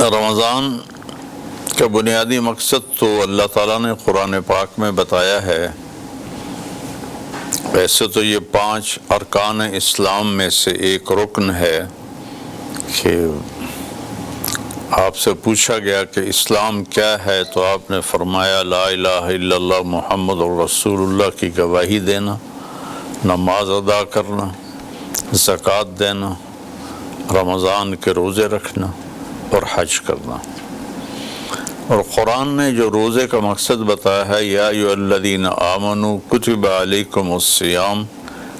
رمضان کا بنیادی مقصد تو اللہ تعالیٰ نے قرآن پاک میں بتایا ہے۔ ویسے تو یہ 5 ارکان اسلام میں سے ایک رکن ہے کہ آپ سے پوچھا گیا کہ اسلام کیا ہے، تو آپ نے فرمایا لا الہ الا اللہ محمد رسول اللہ کی گواہی دینا، نماز ادا کرنا، زکوٰۃ دینا، رمضان کے روزے رکھنا اور حج کرنا۔ اور قرآن نے جو روزے کا مقصد بتایا ہے، یا ایھا الذین آمنوا کتب علیکم الصیام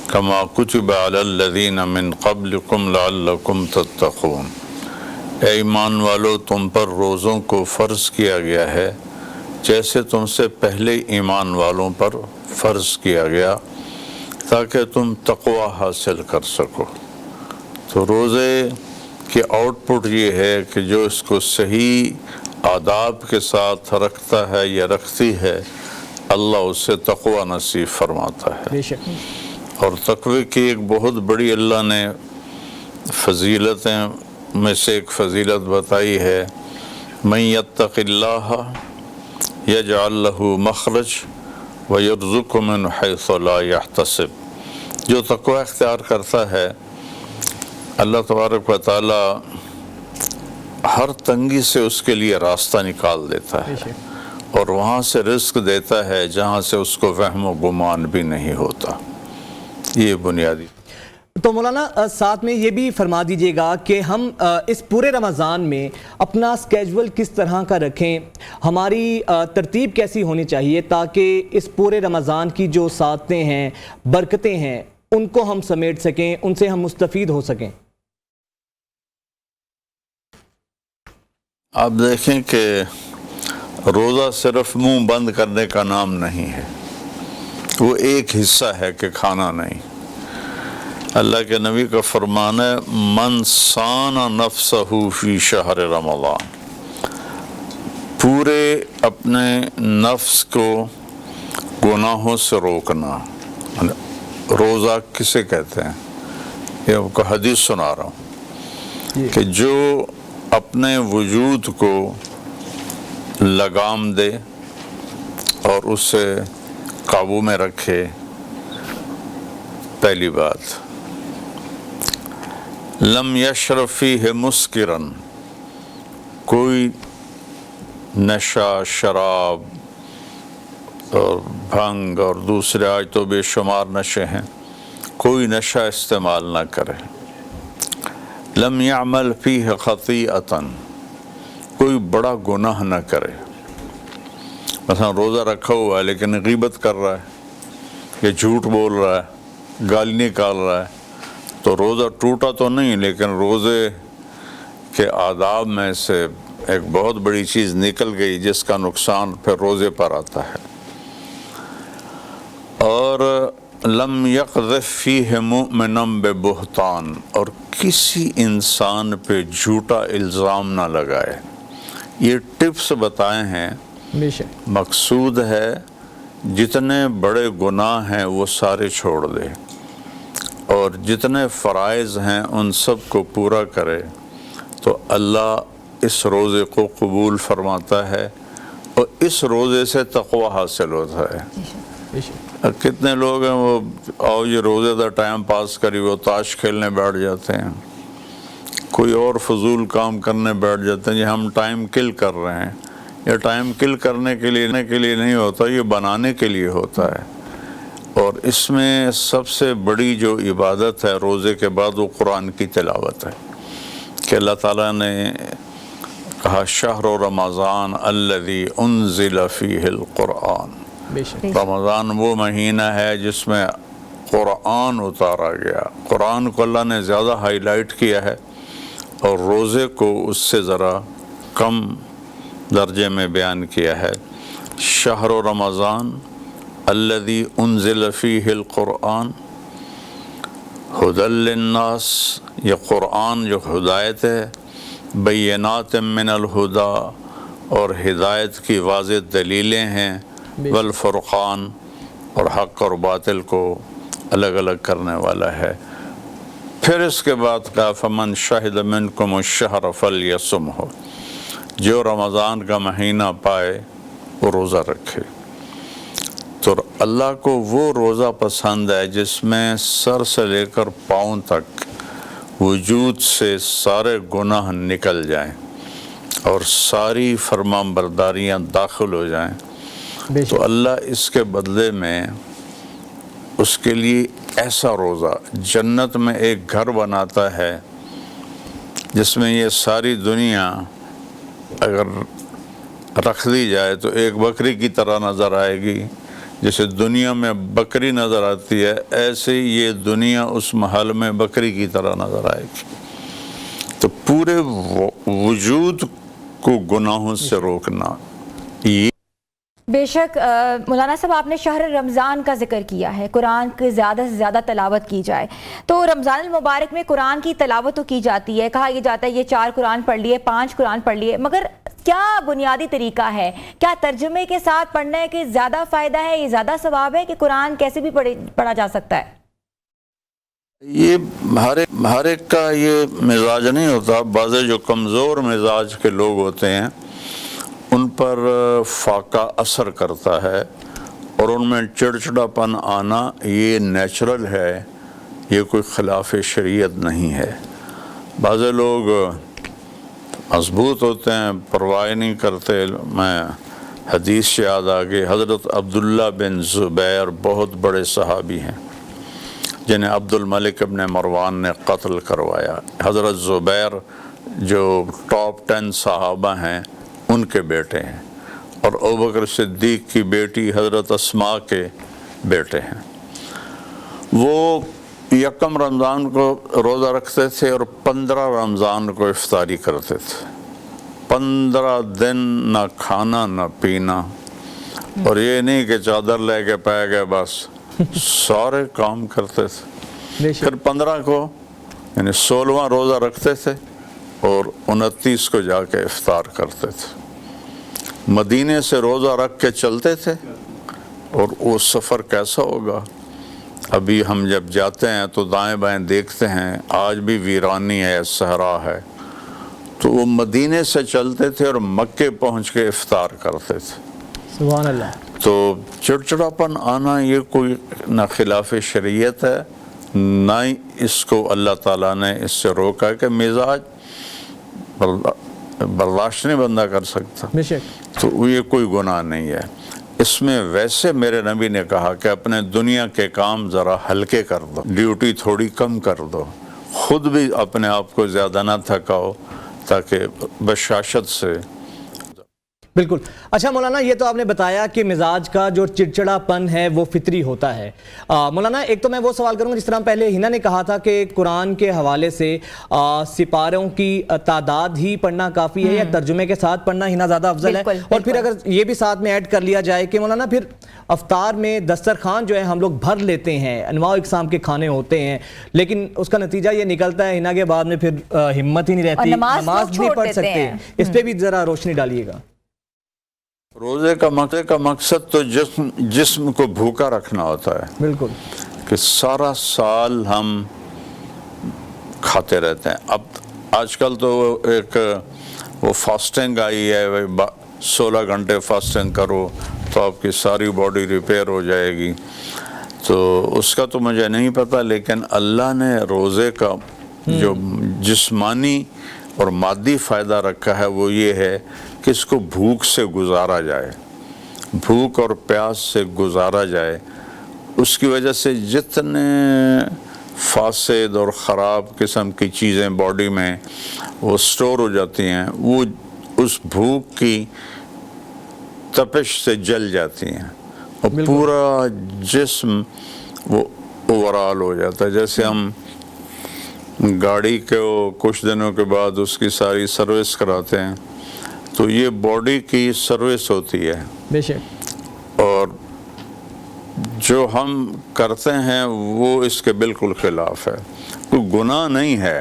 کما کتب علی الذین من قبلکم لعلکم تتقون، اے ایمان والو تم پر روزوں کو فرض کیا گیا ہے جیسے تم سے پہلے ایمان والوں پر فرض کیا گیا تاکہ تم تقوی حاصل کر سکو۔ تو روزے کی آؤٹ پٹ یہ ہے کہ جو اس کو صحیح آداب کے ساتھ رکھتا ہے یا رکھتی ہے، اللہ اسے تقوی نصیب فرماتا ہے۔ بے شک۔ اور تقوی کی ایک بہت بڑی اللہ نے فضیلتیں میں سے ایک فضیلت بتائی ہے، من یتق اللہ یجعل لہ مخرج ویرزقہ من حیث لا یحتسب، جو تقوی اختیار کرتا ہے اللہ تبارک و تعالی ہر تنگی سے اس کے لیے راستہ نکال دیتا ہے اور وہاں سے رزق دیتا ہے جہاں سے اس کو وہم و گمان بھی نہیں ہوتا۔ یہ بنیادی۔ تو مولانا ساتھ میں یہ بھی فرما دیجئے گا کہ ہم اس پورے رمضان میں اپنا اسکیجول کس طرح کا رکھیں، ہماری ترتیب کیسی ہونی چاہیے تاکہ اس پورے رمضان کی جو سعادتیں ہیں، برکتیں ہیں، ان کو ہم سمیٹ سکیں، ان سے ہم مستفید ہو سکیں۔ آپ دیکھیں کہ روزہ صرف منہ بند کرنے کا نام نہیں ہے، وہ ایک حصہ ہے کہ کھانا نہیں۔ اللہ کے نبی کا فرمان ہے من صان نفسہ فی شہر رمضان، پورے اپنے نفس کو گناہوں سے روکنا۔ روزہ کسے کہتے ہیں؟ یہ آپ کو حدیث سنا رہا ہوں کہ جو اپنے وجود کو لگام دے اور اسے قابو میں رکھے۔ پہلی بات، لم یشرب فیہ مسکرن، کوئی نشہ، شراب اور بھنگ اور دوسرے آج تو بے شمار نشے ہیں، کوئی نشہ استعمال نہ کرے۔ لم یعمل فیہ خطیئۃ، کوئی بڑا گناہ نہ کرے۔ مثلا روزہ رکھا ہوا ہے لیکن غیبت کر رہا ہے یا جھوٹ بول رہا ہے، گالی نکال رہا ہے، تو روزہ ٹوٹا تو نہیں لیکن روزے کے آداب میں سے ایک بہت بڑی چیز نکل گئی جس کا نقصان پھر روزے پر آتا ہے۔ اور لم یقذف فیہ مؤمنا ببہتان، اور کسی انسان پہ جھوٹا الزام نہ لگائے۔ یہ ٹپس بتائے ہیں، مقصود ہے جتنے بڑے گناہ ہیں وہ سارے چھوڑ دے اور جتنے فرائض ہیں ان سب کو پورا کرے، تو اللہ اس روزے کو قبول فرماتا ہے اور اس روزے سے تقوی حاصل ہوتا ہے۔ کتنے لوگ ہیں وہ آؤ یہ روزے دا ٹائم پاس کری، وہ تاش کھیلنے بیٹھ جاتے ہیں، کوئی اور فضول کام کرنے بیٹھ جاتے ہیں، یہ ہم ٹائم کل کر رہے ہیں۔ یہ ٹائم کل کرنے کے لیے نہیں ہوتا، یہ بنانے کے لیے ہوتا ہے۔ اور اس میں سب سے بڑی جو عبادت ہے روزے کے بعد وہ قرآن کی تلاوت ہے کہ اللہ تعالیٰ نے کہا شہر رمضان الذی انزل فیہ القرآن، رمضان وہ مہینہ ہے جس میں قرآن اتارا گیا۔ قرآن کو اللہ نے زیادہ ہائی لائٹ کیا ہے اور روزے کو اس سے ذرا کم درجے میں بیان کیا ہے۔ شہر رمضان الذی انزل فیہ القرآن ھدی للناس، یہ قرآن جو ہدایت ہے، بینات من الہدی، اور ہدایت کی واضح دلیلیں ہیں، والفرقان، اور حق اور باطل کو الگ الگ کرنے والا ہے۔ پھر اس کے بعد کہا فمن شہد منکم الشہر فلیصمہ، جو رمضان کا مہینہ پائے وہ روزہ رکھے۔ تو اللہ کو وہ روزہ پسند ہے جس میں سر سے لے کر پاؤں تک وجود سے سارے گناہ نکل جائیں اور ساری فرما برداریاں داخل ہو جائیں۔ بے شک۔ تو اللہ اس کے بدلے میں اس کے لیے ایسا روزہ جنت میں ایک گھر بناتا ہے جس میں یہ ساری دنیا اگر رکھ دی جائے تو ایک بکری کی طرح نظر آئے گی۔ جیسے دنیا میں بکری نظر آتی ہے ایسے ہی یہ دنیا اس محل میں بکری کی طرح نظر آئے گی۔ تو پورے وجود کو گناہوں سے روکنا، یہ بے شک مولانا صاحب آپ نے شہر رمضان کا ذکر کیا ہے، قرآن کی زیادہ سے زیادہ تلاوت کی جائے، تو رمضان المبارک میں قرآن کی تلاوت تو کی جاتی ہے، کہا یہ جاتا ہے یہ 4 قرآن پڑھ لیے، 5 قرآن پڑھ لیے، مگر کیا بنیادی طریقہ ہے؟ کیا ترجمے کے ساتھ پڑھنے کے زیادہ فائدہ ہے، یہ زیادہ ثواب ہے کہ قرآن کیسے بھی پڑھا جا سکتا ہے؟ یہ ہر ایک کا یہ مزاج نہیں ہوتا۔ بعض جو کمزور مزاج کے لوگ ہوتے ہیں ان پر فاقہ اثر کرتا ہے اور ان میں چڑچڑاپن آنا یہ نیچرل ہے، یہ کوئی خلاف شریعت نہیں ہے۔ بعض لوگ مضبوط ہوتے ہیں، پرواہ نہیں کرتے۔ میں حدیث سے یاد آگے حضرت عبداللہ بن زبیر بہت بڑے صحابی ہیں جنہیں عبد الملک ابن مروان نے قتل کروایا۔ حضرت زبیر جو ٹاپ 10 صحابہ ہیں ان کے بیٹے ہیں، اور ابوبکر صدیق کی بیٹی حضرت اسماء کے بیٹے ہیں۔ وہ یکم رمضان کو روزہ رکھتے تھے اور 15 رمضان کو افطاری کرتے تھے۔ 15 دن نہ کھانا نہ پینا، اور یہ نہیں کہ چادر لے کے پہ گئے، بس سارے کام کرتے تھے۔ پھر 15 کو یعنی 16واں روزہ رکھتے تھے اور 29 کو جا کے افطار کرتے تھے۔ مدینے سے روزہ رکھ کے چلتے تھے، اور وہ سفر کیسا ہوگا؟ ابھی ہم جب جاتے ہیں تو دائیں بائیں دیکھتے ہیں، آج بھی ویرانی ہے، صحرا ہے۔ تو وہ مدینے سے چلتے تھے اور مکے پہنچ کے افطار کرتے تھے۔ سبحان اللہ۔ تو چڑچڑاپن آنا یہ کوئی نہ خلاف شریعت ہے، نہ ہی اس کو اللہ تعالیٰ نے اس سے روکا کہ مزاج برداشت نہیں بندہ کر سکتا، بے شک۔ تو یہ کوئی گناہ نہیں ہے اس میں۔ ویسے میرے نبی نے کہا کہ اپنے دنیا کے کام ذرا ہلکے کر دو، ڈیوٹی تھوڑی کم کر دو، خود بھی اپنے آپ کو زیادہ نہ تھکاؤ تاکہ بشاشت سے۔ بالکل۔ اچھا مولانا، یہ تو آپ نے بتایا کہ مزاج کا جو چڑچڑا پن ہے وہ فطری ہوتا ہے۔ مولانا ایک تو میں وہ سوال کروں گا، جس طرح پہلے ہنا نے کہا تھا کہ قرآن کے حوالے سے سپاروں کی تعداد ہی پڑھنا کافی ہے یا ترجمے کے ساتھ پڑھنا ہنا زیادہ افضل ہے؟ اور پھر اگر یہ بھی ساتھ میں ایڈ کر لیا جائے کہ مولانا پھر افطار میں دسترخوان جو ہے ہم لوگ بھر لیتے ہیں، انواع اقسام کے کھانے ہوتے ہیں، لیکن اس کا نتیجہ یہ نکلتا ہے ہنا کے بعد میں پھر ہمت ہی نہیں رہتی، نماز نہیں پڑھ سکتے۔ اس پہ بھی ذرا روشنی ڈالیے گا۔ روزے کا مقصد تو جسم کو بھوکا رکھنا ہوتا ہے، بالکل، کہ سارا سال ہم کھاتے رہتے ہیں۔ اب آج کل تو ایک وہ فاسٹنگ آئی ہے، 16 گھنٹے فاسٹنگ کرو تو آپ کی ساری باڈی ریپیئر ہو جائے گی، تو اس کا تو مجھے نہیں پتہ، لیکن اللہ نے روزے کا جو جسمانی اور مادی فائدہ رکھا ہے وہ یہ ہے کہ اس کو بھوک سے گزارا جائے، بھوک اور پیاس سے گزارا جائے۔ اس کی وجہ سے جتنے فاسد اور خراب قسم کی چیزیں باڈی میں وہ سٹور ہو جاتی ہیں، وہ اس بھوک کی تپش سے جل جاتی ہیں اور پورا جسم وہ اوورال ہو جاتا ہے۔ جیسے ہم گاڑی کو کچھ دنوں کے بعد اس کی ساری سروس کراتے ہیں، تو یہ باڈی کی سروس ہوتی ہے، بے شک، اور جو ہم کرتے ہیں وہ اس کے بالکل خلاف ہے۔ کوئی گناہ نہیں ہے،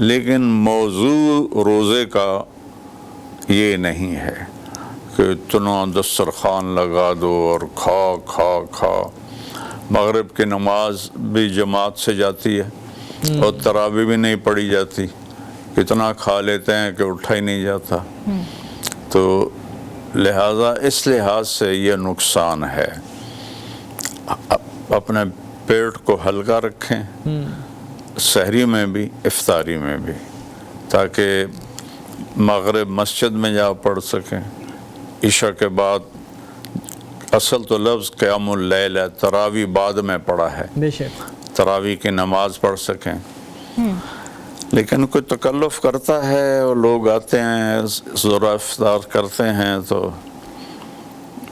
لیکن موضوع روزے کا یہ نہیں ہے کہ اتنا دسترخوان لگا دو اور کھا کھا کھا۔ مغرب کی نماز بھی جماعت سے جاتی ہے اور تراویح بھی نہیں پڑھی جاتی، اتنا کھا لیتے ہیں کہ اٹھا ہی نہیں جاتا. تو لہٰذا اس لحاظ سے یہ نقصان ہے. اپنے پیٹ کو ہلکا رکھیں سحری میں بھی افطاری میں بھی، تاکہ مغرب مسجد میں جا پڑھ سکیں. عشاء کے بعد اصل تو لفظ قیام اللیل ہے، تراویح بعد میں پڑھا ہے، بے شک تراویح کی نماز پڑھ سکیں. لیکن کوئی تکلف کرتا ہے اور لوگ آتے ہیں ذرا افطار کرتے ہیں تو